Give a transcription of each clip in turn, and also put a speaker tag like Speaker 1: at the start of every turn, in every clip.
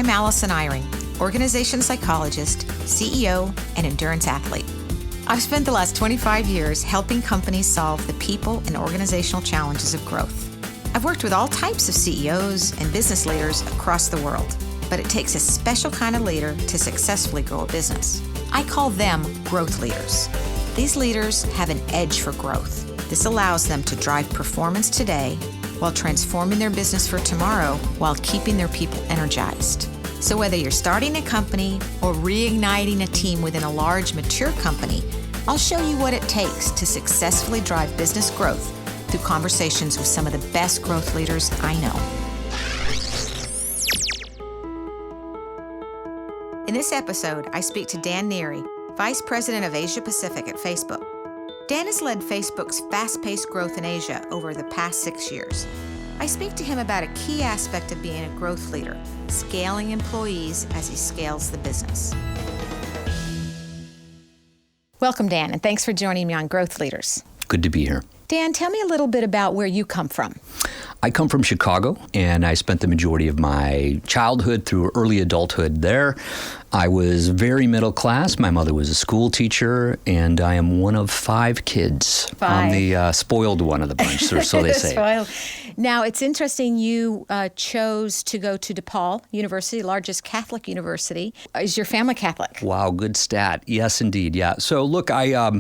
Speaker 1: I'm Allison Eyring, organization psychologist, CEO, and endurance athlete. I've spent the last 25 years helping companies solve the people and organizational challenges of growth. I've worked with all types of CEOs and business leaders across the world, but it takes a special kind of leader to successfully grow a business. I call them growth leaders. These leaders have an edge for growth. This allows them to drive performance today while transforming their business for tomorrow while keeping their people energized. So whether you're starting a company or reigniting a team within a large, mature company, I'll show you what it takes to successfully drive business growth through conversations with some of the best growth leaders I know. In this episode, I speak to Dan Neary, Vice President of Asia Pacific at Facebook. Dan has led Facebook's fast-paced growth in Asia over the past 6 years. I speak to him about a key aspect of being a growth leader, scaling employees as he scales the business. Welcome, Dan, and thanks for joining me on Growth Leaders.
Speaker 2: Good to be here.
Speaker 1: Dan, tell me a little bit about where you come from.
Speaker 2: I come from Chicago, and I spent the majority of my childhood through early adulthood there. I was very middle class. My mother was a school teacher, and I am one of 5 kids.
Speaker 1: 5.
Speaker 2: I'm the spoiled one of the bunch, or so they say.
Speaker 1: Spoiled. Now, it's interesting you chose to go to DePaul University, largest Catholic university. Is your family Catholic?
Speaker 2: Wow, good stat. Yes, indeed. Yeah. So look, I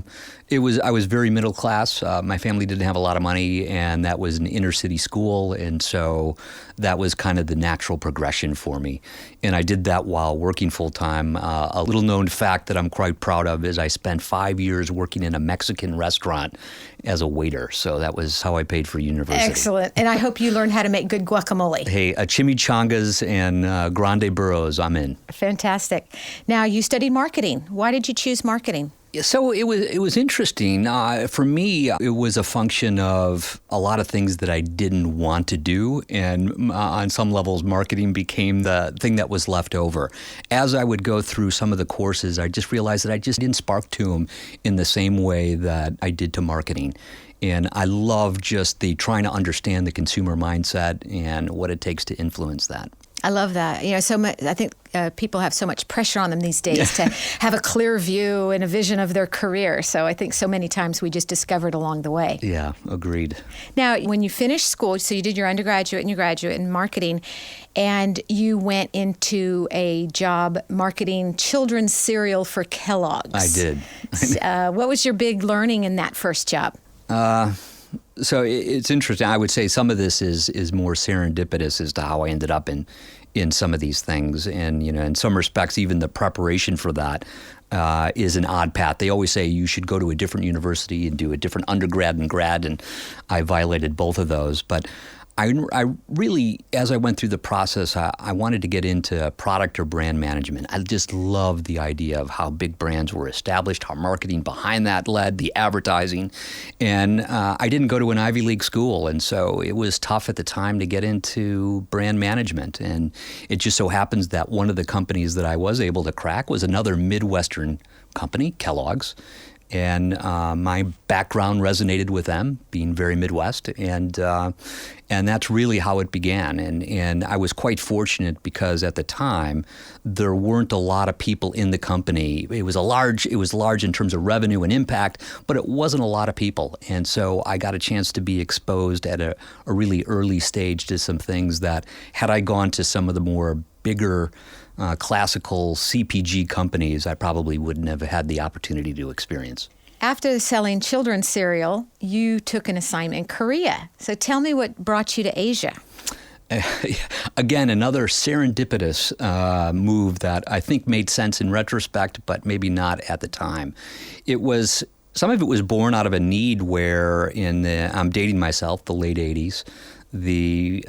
Speaker 2: was very middle class. My family didn't have a lot of money, and that was an inner city school, and so that was kind of the natural progression for me. And I did that while working full time. A little known fact that I'm quite proud of is I spent 5 years working in a Mexican restaurant as a waiter. So that was how I paid for university.
Speaker 1: Excellent. And I hope you learned how to make good guacamole.
Speaker 2: Hey, chimichangas and grande burros, I'm in.
Speaker 1: Fantastic. Now, you studied marketing. Why did you choose marketing?
Speaker 2: So it was interesting. For me, it was a function of a lot of things that I didn't want to do, and on some levels, marketing became the thing that was left over. As I would go through some of the courses, I just realized that I just didn't spark to them in the same way that I did to marketing. And I love just the trying to understand the consumer mindset and what it takes to influence that.
Speaker 1: I love that. You know, so much, I think people have so much pressure on them these days to have a clear view and a vision of their career. So I think so many times we just discover it along the way.
Speaker 2: Yeah, agreed.
Speaker 1: Now, when you finished school, so you did your undergraduate and your graduate in marketing, and you went into a job marketing children's cereal for Kellogg's.
Speaker 2: I did.
Speaker 1: What was your big learning in that first job?
Speaker 2: So it's interesting. I would say some of this is more serendipitous as to how I ended up in some of these things. And, you know, in some respects, even the preparation for that is an odd path. They always say you should go to a different university and do a different undergrad and grad, and I violated both of those. But I really, as I went through the process, I wanted to get into product or brand management. I just loved the idea of how big brands were established, how marketing behind that led, the advertising. And I didn't go to an Ivy League school, and so it was tough at the time to get into brand management. And it just so happens that one of the companies that I was able to crack was another Midwestern company, Kellogg's. And my background resonated with them, being very Midwest, and that's really how it began. And I was quite fortunate because at the time there weren't a lot of people in the company. It was large in terms of revenue and impact, but it wasn't a lot of people. And so I got a chance to be exposed at a really early stage to some things that, had I gone to some of the more bigger classical CPG companies, I probably wouldn't have had the opportunity to experience.
Speaker 1: After selling children's cereal, you took an assignment in Korea. So tell me what brought you to Asia.
Speaker 2: Again, another serendipitous move that I think made sense in retrospect, but maybe not at the time. Some of it was born out of a need where I'm dating myself, the late 80s, the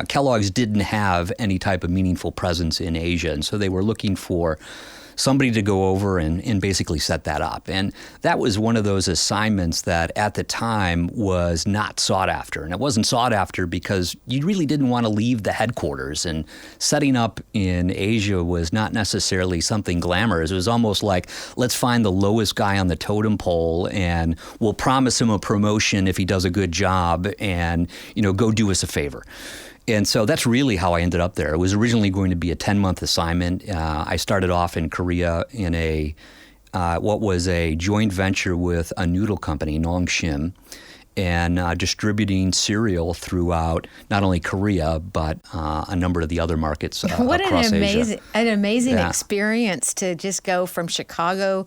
Speaker 2: Kellogg's didn't have any type of meaningful presence in Asia, and so they were looking for somebody to go over and basically set that up. And that was one of those assignments that at the time was not sought after. And it wasn't sought after because you really didn't want to leave the headquarters. And setting up in Asia was not necessarily something glamorous. It was almost like, let's find the lowest guy on the totem pole and we'll promise him a promotion if he does a good job and, go do us a favor. And so that's really how I ended up there. It was originally going to be a 10-month assignment. I started off in Korea in what was a joint venture with a noodle company, Nongshim, and distributing cereal throughout not only Korea, but a number of the other markets across Asia.
Speaker 1: An amazing experience to just go from Chicago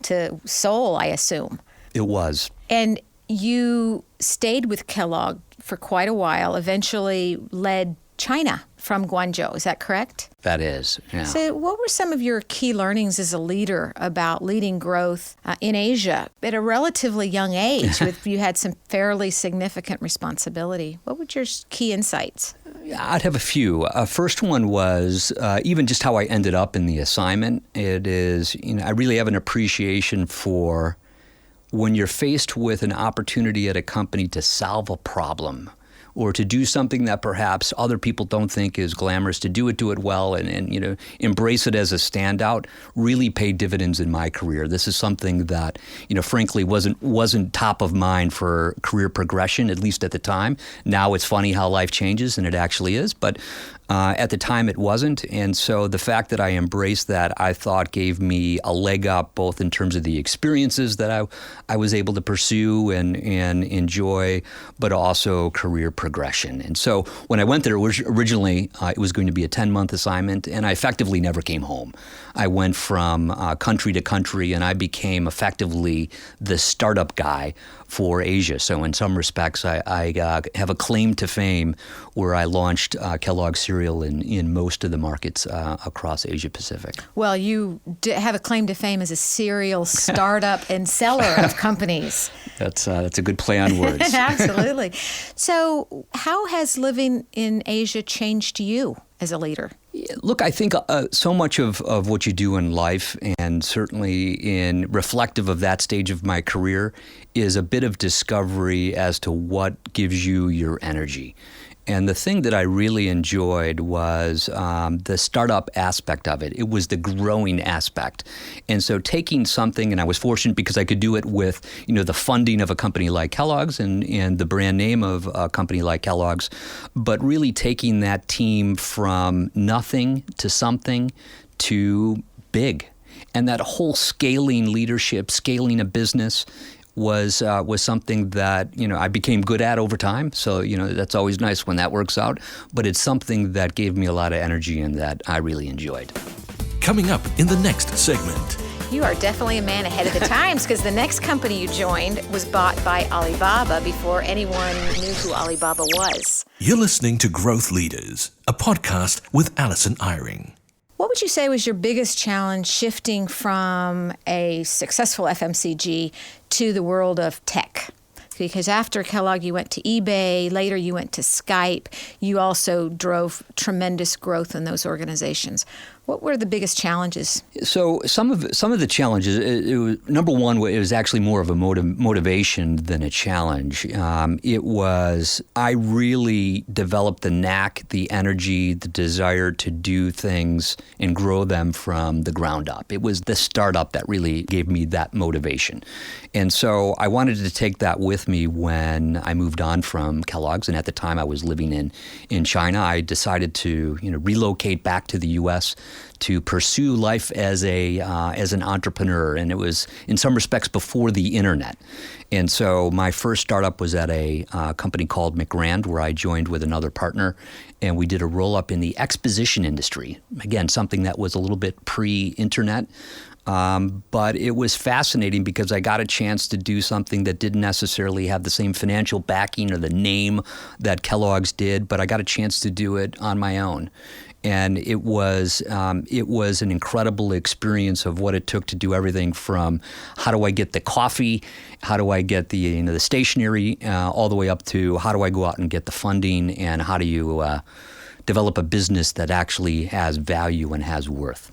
Speaker 1: to Seoul, I assume.
Speaker 2: It was.
Speaker 1: And you stayed with Kellogg for quite a while, eventually led China from Guangzhou. Is that correct?
Speaker 2: That is, yeah.
Speaker 1: So what were some of your key learnings as a leader about leading growth in Asia at a relatively young age? You had some fairly significant responsibility. What were your key insights?
Speaker 2: I'd have a few. First one was even just how I ended up in the assignment. It is, I really have an appreciation for when you're faced with an opportunity at a company to solve a problem or to do something that perhaps other people don't think is glamorous, to do it well, and embrace it as a standout, really paid dividends in my career. This is something that, frankly, wasn't top of mind for career progression, at least at the time. Now it's funny how life changes, and it actually is, but at the time it wasn't. And so the fact that I embraced that, I thought gave me a leg up, both in terms of the experiences that I was able to pursue and enjoy, but also career progression. And so when I went there, originally it was going to be a 10-month assignment, and I effectively never came home. I went from country to country, and I became effectively the startup guy for Asia. So in some respects, I have a claim to fame where I launched Kellogg cereal in most of the markets across Asia Pacific.
Speaker 1: Well, you have a claim to fame as a cereal startup and seller of companies.
Speaker 2: That's a good play on words.
Speaker 1: Absolutely. So how has living in Asia changed you as a leader?
Speaker 2: Look, I think so much of what you do in life, and certainly in reflective of that stage of my career, is a bit of discovery as to what gives you your energy. And the thing that I really enjoyed was the startup aspect of it. It was the growing aspect. And so taking something, and I was fortunate because I could do it with, the funding of a company like Kellogg's and the brand name of a company like Kellogg's, but really taking that team from nothing to something to big. And that whole scaling leadership, scaling a business, was something that I became good at over time. So that's always nice when that works out. But it's something that gave me a lot of energy and that I really enjoyed.
Speaker 3: Coming up in the next segment.
Speaker 1: You are definitely a man ahead of the times, because the next company you joined was bought by Alibaba before anyone knew who Alibaba was.
Speaker 3: You're listening to Growth Leaders, a podcast with Alison Eyring.
Speaker 1: What would you say was your biggest challenge shifting from a successful FMCG to the world of tech? Because after Kellogg, you went to eBay. Later, you went to Skype. You also drove tremendous growth in those organizations. What were the biggest challenges?
Speaker 2: So some of the challenges, number one, it was actually more of a motivation than a challenge. I really developed the knack, the energy, the desire to do things and grow them from the ground up. It was the startup that really gave me that motivation. And so I wanted to take that with me when I moved on from Kellogg's. And at the time I was living in China. I decided to relocate back to the U.S. to pursue life as an entrepreneur. And it was, in some respects, before the internet. And so my first startup was at a company called McGrand, where I joined with another partner, and we did a roll-up in the exposition industry. Again, something that was a little bit pre-internet. But it was fascinating because I got a chance to do something that didn't necessarily have the same financial backing or the name that Kellogg's did, but I got a chance to do it on my own. And it was an incredible experience of what it took to do everything from how do I get the coffee, how do I get the stationery, all the way up to how do I go out and get the funding, and how do you develop a business that actually has value and has worth.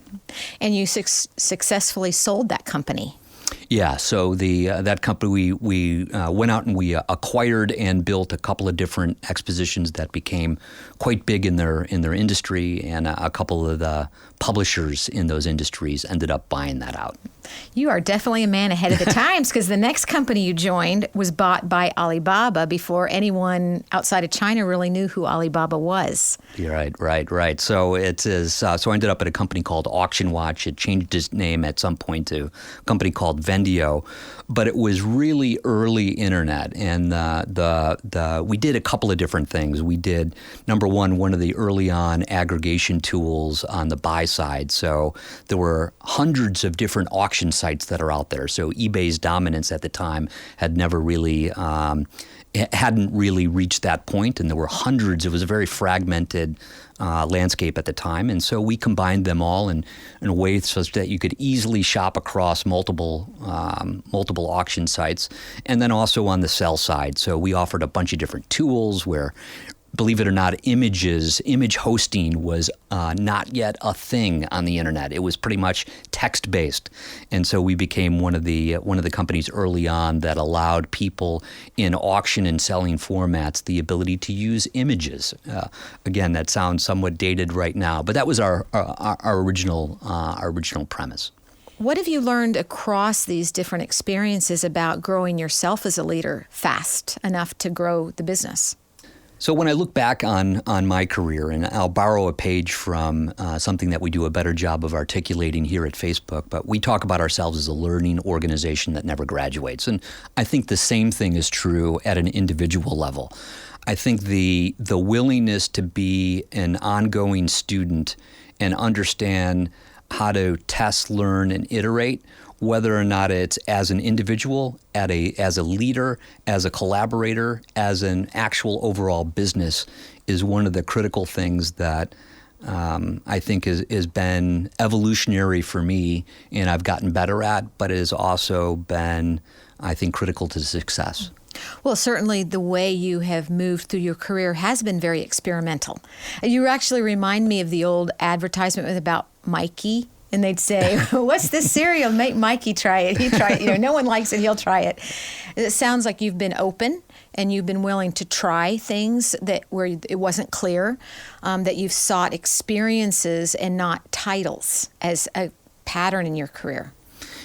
Speaker 1: And you successfully sold that company.
Speaker 2: Yeah, so that company we went out and we acquired and built a couple of different expositions that became quite big in their industry, and a couple of the publishers in those industries ended up buying that out.
Speaker 1: You are definitely a man ahead of the times, because the next company you joined was bought by Alibaba before anyone outside of China really knew who Alibaba was.
Speaker 2: You're right. So it is. So I ended up at a company called Auction Watch. It changed its name at some point to a company called Vendio, but it was really early internet, and we did a couple of different things. We did, number one of the early on aggregation tools on the buy side. So there were hundreds of different auction sites that are out there. So eBay's dominance at the time had never really hadn't really reached that point, and there were hundreds. It was a very fragmented landscape at the time, and so we combined them all in a way such that you could easily shop across multiple auction sites, and then also on the sell side. So we offered a bunch of different tools where, believe it or not, image hosting was not yet a thing on the internet. It was pretty much text-based, and so we became one of the companies early on that allowed people in auction and selling formats the ability to use images. Again, that sounds somewhat dated right now, but that was our original premise.
Speaker 1: What have you learned across these different experiences about growing yourself as a leader fast enough to grow the business?
Speaker 2: So when I look back on my career, and I'll borrow a page from something that we do a better job of articulating here at Facebook, but we talk about ourselves as a learning organization that never graduates. And I think the same thing is true at an individual level. I think the willingness to be an ongoing student and understand how to test, learn, and iterate, whether or not it's as an individual, as a leader, as a collaborator, as an actual overall business, is one of the critical things that I think has been evolutionary for me, and I've gotten better at, but it has also been, I think, critical to success.
Speaker 1: Well, certainly the way you have moved through your career has been very experimental. You actually remind me of the old advertisement about Mikey. And they'd say, what's this cereal? Make Mikey try it. He try it. No one likes it. He'll try it. It sounds like you've been open and you've been willing to try things where it wasn't clear, that you've sought experiences and not titles as a pattern in your career.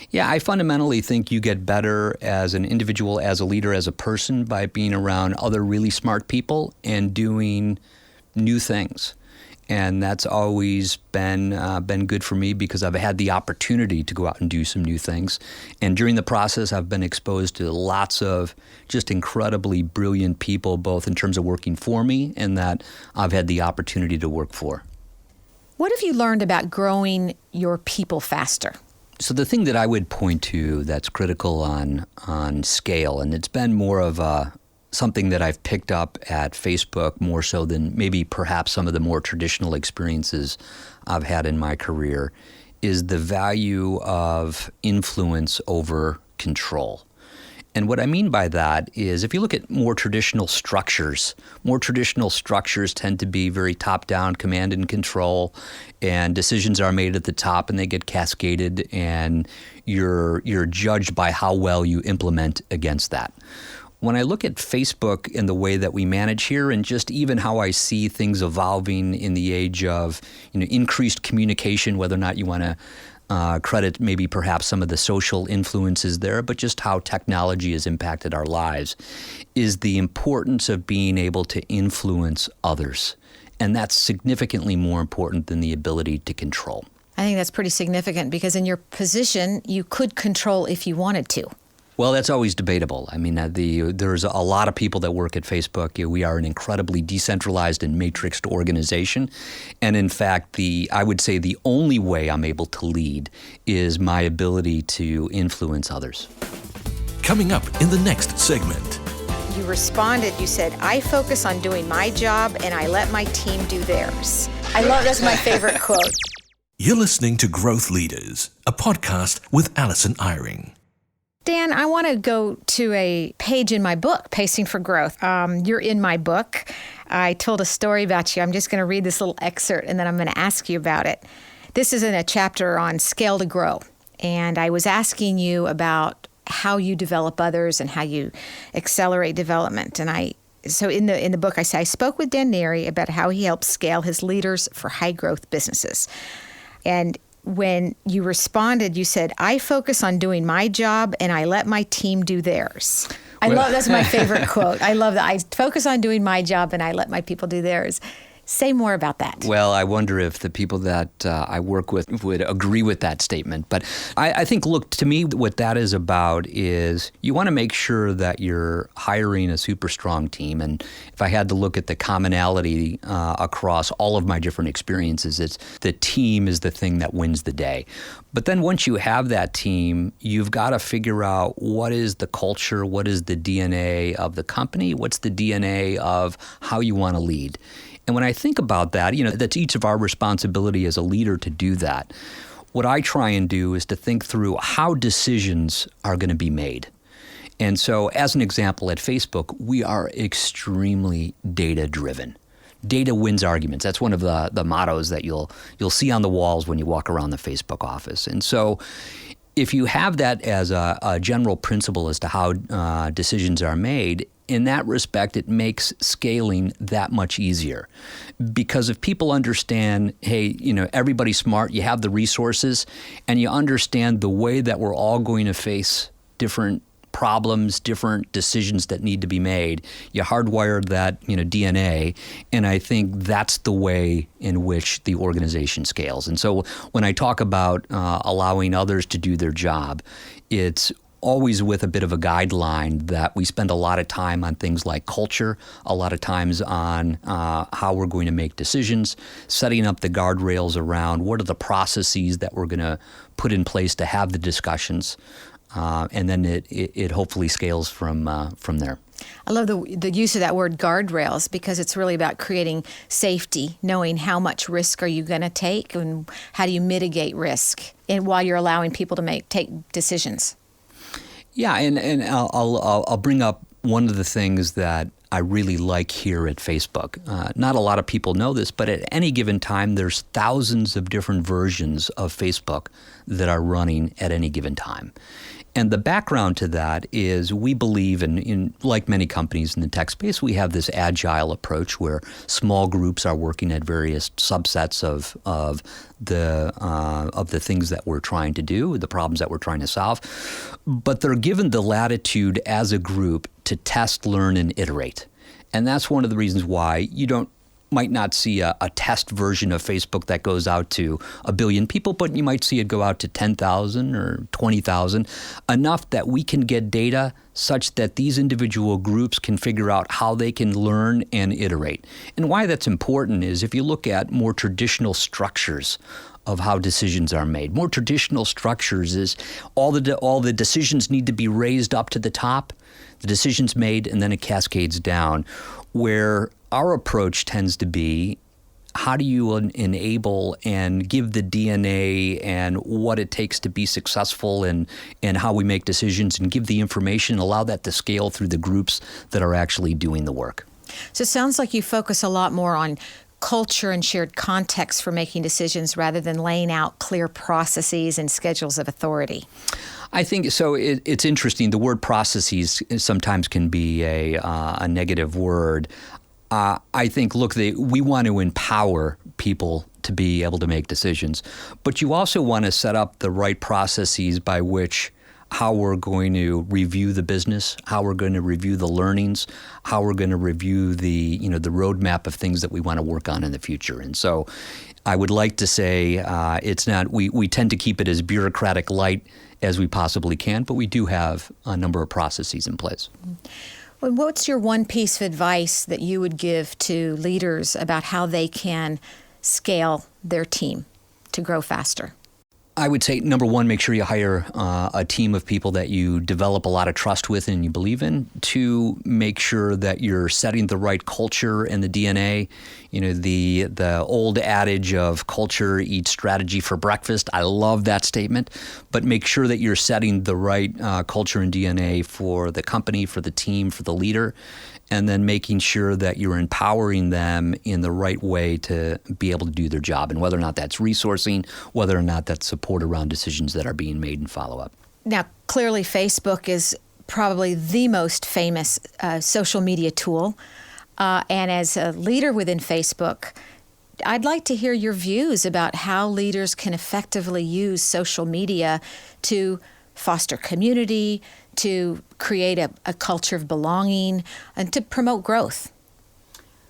Speaker 2: Yeah, I fundamentally think you get better as an individual, as a leader, as a person by being around other really smart people and doing new things. And that's always been good for me because I've had the opportunity to go out and do some new things. And during the process, I've been exposed to lots of just incredibly brilliant people, both in terms of working for me and that I've had the opportunity to work for.
Speaker 1: What have you learned about growing your people faster?
Speaker 2: So the thing that I would point to that's critical on scale, and it's been more of something that I've picked up at Facebook more so than maybe perhaps some of the more traditional experiences I've had in my career, is the value of influence over control. And what I mean by that is if you look at more traditional structures tend to be very top-down, command and control, and decisions are made at the top and they get cascaded, and you're judged by how well you implement against that. When I look at Facebook and the way that we manage here, and just even how I see things evolving in the age of increased communication, whether or not you want to credit maybe perhaps some of the social influences there, but just how technology has impacted our lives, is the importance of being able to influence others. And that's significantly more important than the ability to control.
Speaker 1: I think that's pretty significant because in your position, you could control if you wanted to.
Speaker 2: Well, that's always debatable. I mean, there's a lot of people that work at Facebook. We are an incredibly decentralized and matrixed organization. And in fact, I would say the only way I'm able to lead is my ability to influence others.
Speaker 3: Coming up in the next segment.
Speaker 1: You responded, you said, I focus on doing my job and I let my team do theirs. That's my favorite quote.
Speaker 3: You're listening to Growth Leaders, a podcast with Alison Eyring.
Speaker 1: Dan, I want to go to a page in my book, Pacing for Growth. You're in my book. I told a story about you. I'm just going to read this little excerpt, and then I'm going to ask you about it. This is in a chapter on scale to grow. and I was asking you about how you develop others and how you accelerate development. And so in the book, I say, I spoke with Dan Neri about how he helps scale his leaders for high growth businesses. And when you responded, you said, I focus on doing my job and I let my team do theirs. That's my favorite quote. I love that. I focus on doing my job and I let my people do theirs. Say more about that.
Speaker 2: Well, I wonder if the people that I work with would agree with that statement. But I think, look, to me, what that is about is you want to make sure that you're hiring a super strong team. And if I had to look at the commonality across all of my different experiences, it's the team is the thing that wins the day. But then once you have that team, you've got to figure out what is the culture, what is the DNA of the company, what's the DNA of how you want to lead. And when I think about that, that's each of our responsibility as a leader to do that. What I try and do is to think through how decisions are going to be made. And so as an example, at Facebook, we are extremely data-driven. Data wins arguments. That's one of the mottos that you'll see on the walls when you walk around the Facebook office. And so if you have that as a general principle as to how decisions are made, in that respect, it makes scaling that much easier. Because if people understand, hey, everybody's smart, you have the resources, and you understand the way that we're all going to face different problems, different decisions that need to be made, you hardwire that DNA, and I think that's the way in which the organization scales. And so when I talk about allowing others to do their job, it's always with a bit of a guideline that we spend a lot of time on things like culture, a lot of times on how we're going to make decisions, setting up the guardrails around what are the processes that we're going to put in place to have the discussions, and then it hopefully scales from there.
Speaker 1: I love the use of that word guardrails because it's really about creating safety, knowing how much risk are you going to take and how do you mitigate risk and while you're allowing people to take decisions.
Speaker 2: Yeah, and I'll bring up one of the things that I really like here at Facebook. Not a lot of people know this, but at any given time, there's thousands of different versions of Facebook that are running at any given time. And the background to that is we believe in like many companies in the tech space, we have this agile approach where small groups are working at various subsets of the things that we're trying to do, the problems that we're trying to solve. But they're given the latitude as a group to test, learn, and iterate. And that's one of the reasons why you might not see a test version of Facebook that goes out to 1 billion people, but you might see it go out to 10,000 or 20,000, enough that we can get data such that these individual groups can figure out how they can learn and iterate. And why that's important is if you look at more traditional structures of how decisions are made. More traditional structures is all the decisions need to be raised up to the top, the decision's made, and then it cascades down, where our approach tends to be, how do you enable and give the DNA and what it takes to be successful and how we make decisions and give the information, allow that to scale through the groups that are actually doing the work.
Speaker 1: So it sounds like you focus a lot more on culture and shared context for making decisions rather than laying out clear processes and schedules of authority.
Speaker 2: I think so. It's interesting. The word processes sometimes can be a negative word. I think, look, we want to empower people to be able to make decisions, but you also want to set up the right processes by which how we're going to review the business, how we're going to review the learnings, how we're going to review the roadmap of things that we want to work on in the future. And so I would like to say it's not, we tend to keep it as bureaucratic light as we possibly can, but we do have a number of processes in place.
Speaker 1: Well, what's your one piece of advice that you would give to leaders about how they can scale their team to grow faster?
Speaker 2: I would say, number one, make sure you hire a team of people that you develop a lot of trust with and you believe in. Two, make sure that you're setting the right culture and the DNA. The old adage of culture eats strategy for breakfast. I love that statement. But make sure that you're setting the right culture and DNA for the company, for the team, for the leader. and then making sure that you're empowering them in the right way to be able to do their job, and whether or not that's resourcing, whether or not that's support around decisions that are being made and follow-up.
Speaker 1: Now, clearly Facebook is probably the most famous social media tool. And as a leader within Facebook, I'd like to hear your views about how leaders can effectively use social media to foster community, to create a culture of belonging, and to promote growth.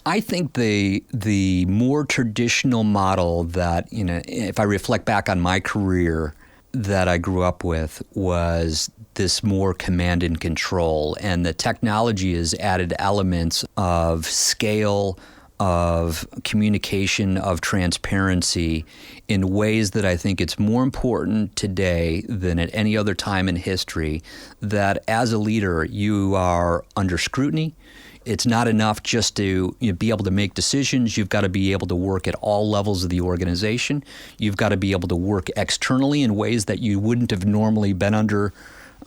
Speaker 2: I think the more traditional model that, if I reflect back on my career that I grew up with, was this more command and control. And the technology has added elements of scale, of communication, of transparency in ways that I think it's more important today than at any other time in history, that as a leader, you are under scrutiny. It's not enough just to be able to make decisions. You've got to be able to work at all levels of the organization. You've got to be able to work externally in ways that you wouldn't have normally been under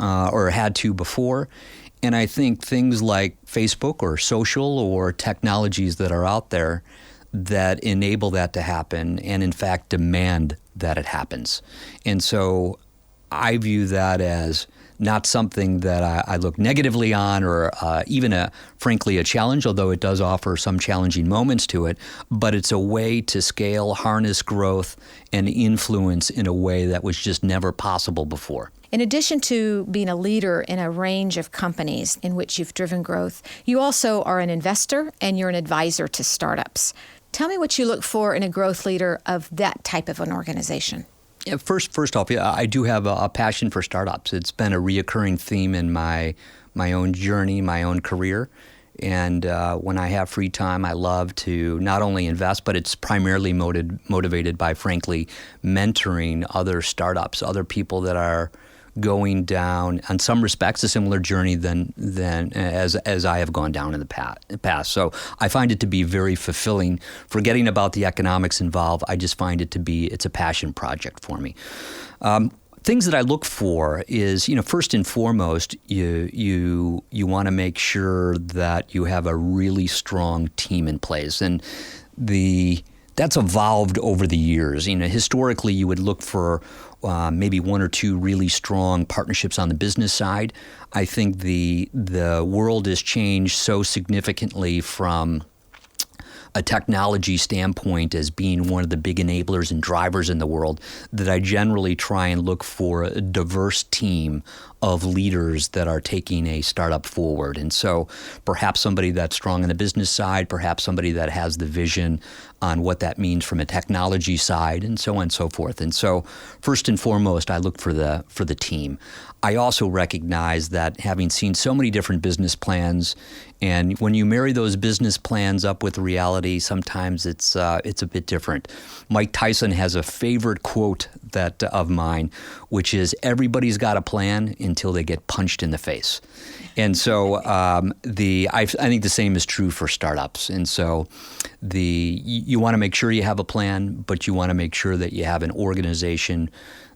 Speaker 2: or had to before. And I think things like Facebook or social or technologies that are out there that enable that to happen and, in fact, demand that it happens. And so I view that as not something that I look negatively on or even, frankly, a challenge, although it does offer some challenging moments to it. But it's a way to scale, harness growth, and influence in a way that was just never possible before.
Speaker 1: In addition to being a leader in a range of companies in which you've driven growth, you also are an investor and you're an advisor to startups. Tell me what you look for in a growth leader of that type of an organization.
Speaker 2: Yeah, first off, I do have a passion for startups. It's been a reoccurring theme in my own journey, my own career. And when I have free time, I love to not only invest, but it's primarily motivated by, frankly, mentoring other startups, other people that are going down, in some respects, a similar journey than as I have gone down in the past. So I find it to be very fulfilling. Forgetting about the economics involved, I just find it's a passion project for me. Things that I look for is, first and foremost, you want to make sure that you have a really strong team in place, and that's evolved over the years. Historically, you would look for maybe one or two really strong partnerships on the business side. I think the world has changed so significantly from a technology standpoint as being one of the big enablers and drivers in the world that I generally try and look for a diverse team of leaders that are taking a startup forward. And so perhaps somebody that's strong on the business side, perhaps somebody that has the vision on what that means from a technology side, and so on and so forth. And so first and foremost, I look for the team. I also recognize that having seen so many different business plans, and when you marry those business plans up with reality, sometimes it's a bit different. Mike Tyson has a favorite quote of mine, which is, "Everybody's got a plan until they get punched in the face." And so I think the same is true for startups. And so you want to make sure you have a plan, but you want to make sure that you have an organization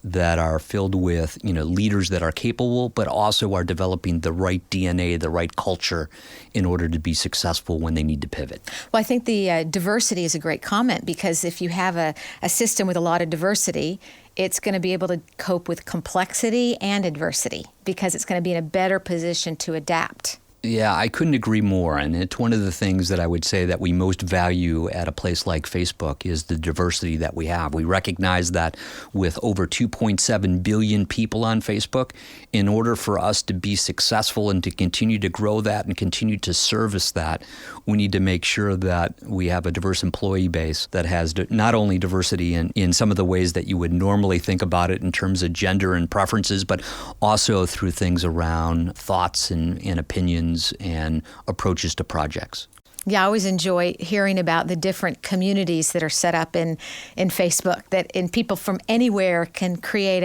Speaker 2: that are filled with leaders that are capable, but also are developing the right DNA, the right culture in order to be successful when they need to pivot.
Speaker 1: Well, I think the diversity is a great comment, because if you have a system with a lot of diversity, it's going to be able to cope with complexity and adversity, because it's going to be in a better position to adapt.
Speaker 2: Yeah, I couldn't agree more. And it's one of the things that I would say that we most value at a place like Facebook is the diversity that we have. We recognize that with over 2.7 billion people on Facebook, in order for us to be successful and to continue to grow that and continue to service that, we need to make sure that we have a diverse employee base that has not only diversity in some of the ways that you would normally think about it in terms of gender and preferences, but also through things around thoughts and opinions and approaches to projects.
Speaker 1: Yeah, I always enjoy hearing about the different communities that are set up in Facebook, and people from anywhere can create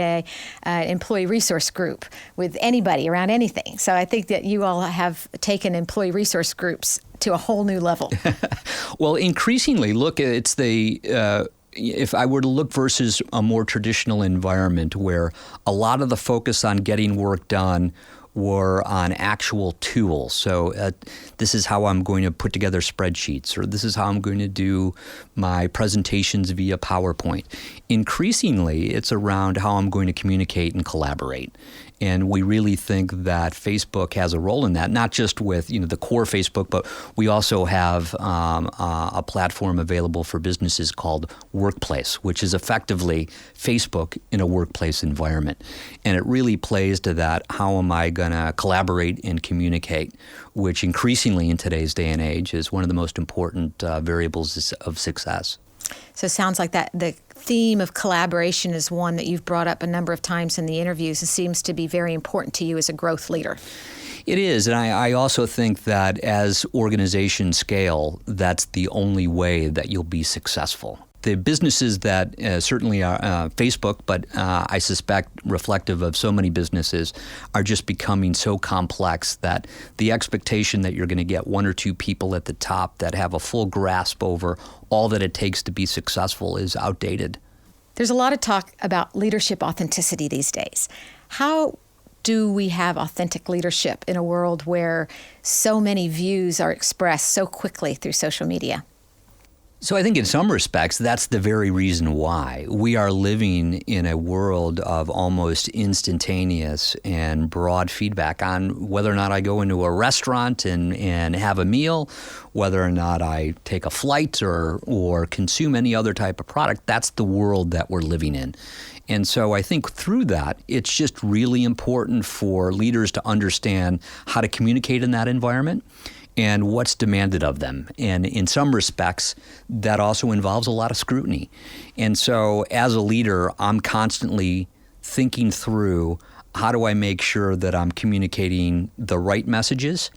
Speaker 1: an employee resource group with anybody around anything. So I think that you all have taken employee resource groups to a whole new level.
Speaker 2: Well, increasingly, look, it's if I were to look versus a more traditional environment where a lot of the focus on getting work done or on actual tools. So this is how I'm going to put together spreadsheets, or this is how I'm going to do my presentations via PowerPoint. Increasingly, it's around how I'm going to communicate and collaborate. And we really think that Facebook has a role in that, not just with the core Facebook, but we also have a platform available for businesses called Workplace, which is effectively Facebook in a workplace environment. And it really plays to that, how am I going to collaborate and communicate, which increasingly in today's day and age is one of the most important variables of success.
Speaker 1: So it sounds like that the theme of collaboration is one that you've brought up a number of times in the interviews and seems to be very important to you as a growth leader.
Speaker 2: It is, and I also think that as organizations scale, that's the only way that you'll be successful. The businesses that certainly are Facebook, but I suspect reflective of so many businesses, are just becoming so complex that the expectation that you're going to get one or two people at the top that have a full grasp over all that it takes to be successful is outdated.
Speaker 1: There's a lot of talk about leadership authenticity these days. How do we have authentic leadership in a world where so many views are expressed so quickly through social media?
Speaker 2: So I think in some respects, that's the very reason why. We are living in a world of almost instantaneous and broad feedback on whether or not I go into a restaurant and have a meal, whether or not I take a flight or consume any other type of product. That's the world that we're living in. And so I think through that, it's just really important for leaders to understand how to communicate in that environment and what's demanded of them. And in some respects, that also involves a lot of scrutiny. And so as a leader, I'm constantly thinking through, how do I make sure that I'm communicating the right messages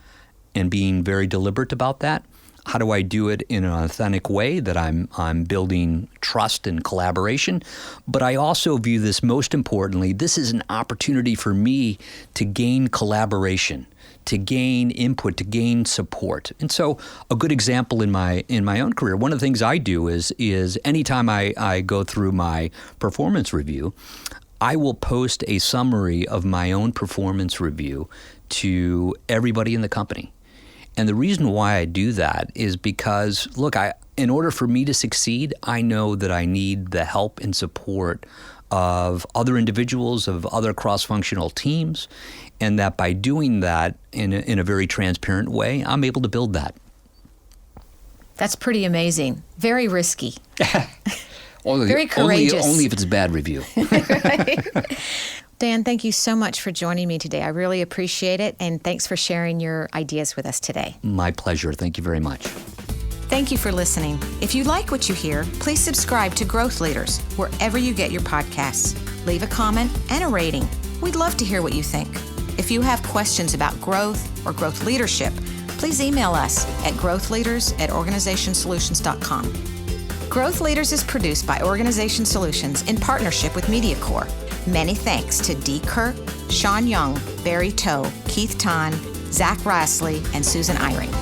Speaker 2: and being very deliberate about that? How do I do it in an authentic way that I'm building trust and collaboration? But I also view this, most importantly, this is an opportunity for me to gain collaboration, to gain input, to gain support. And so a good example in my own career, one of the things I do is anytime I go through my performance review, I will post a summary of my own performance review to everybody in the company. And the reason why I do that is because, look, in order for me to succeed, I know that I need the help and support of other individuals, of other cross-functional teams, and that by doing that in a very transparent way, I'm able to build that.
Speaker 1: That's pretty amazing. Very risky.
Speaker 2: Only,
Speaker 1: very courageous.
Speaker 2: Only if it's a bad review.
Speaker 1: Dan, thank you so much for joining me today. I really appreciate it, and thanks for sharing your ideas with us today.
Speaker 2: My pleasure. Thank you very much.
Speaker 1: Thank you for listening. If you like what you hear, please subscribe to Growth Leaders wherever you get your podcasts. Leave a comment and a rating. We'd love to hear what you think. If you have questions about growth or growth leadership, please email us at growthleaders@organizationsolutions.com. Growth Leaders is produced by Organization Solutions in partnership with MediaCorp. Many thanks to Dee Kirk, Sean Young, Barry Toe, Keith Tan, Zach Risley, and Susan Eyring.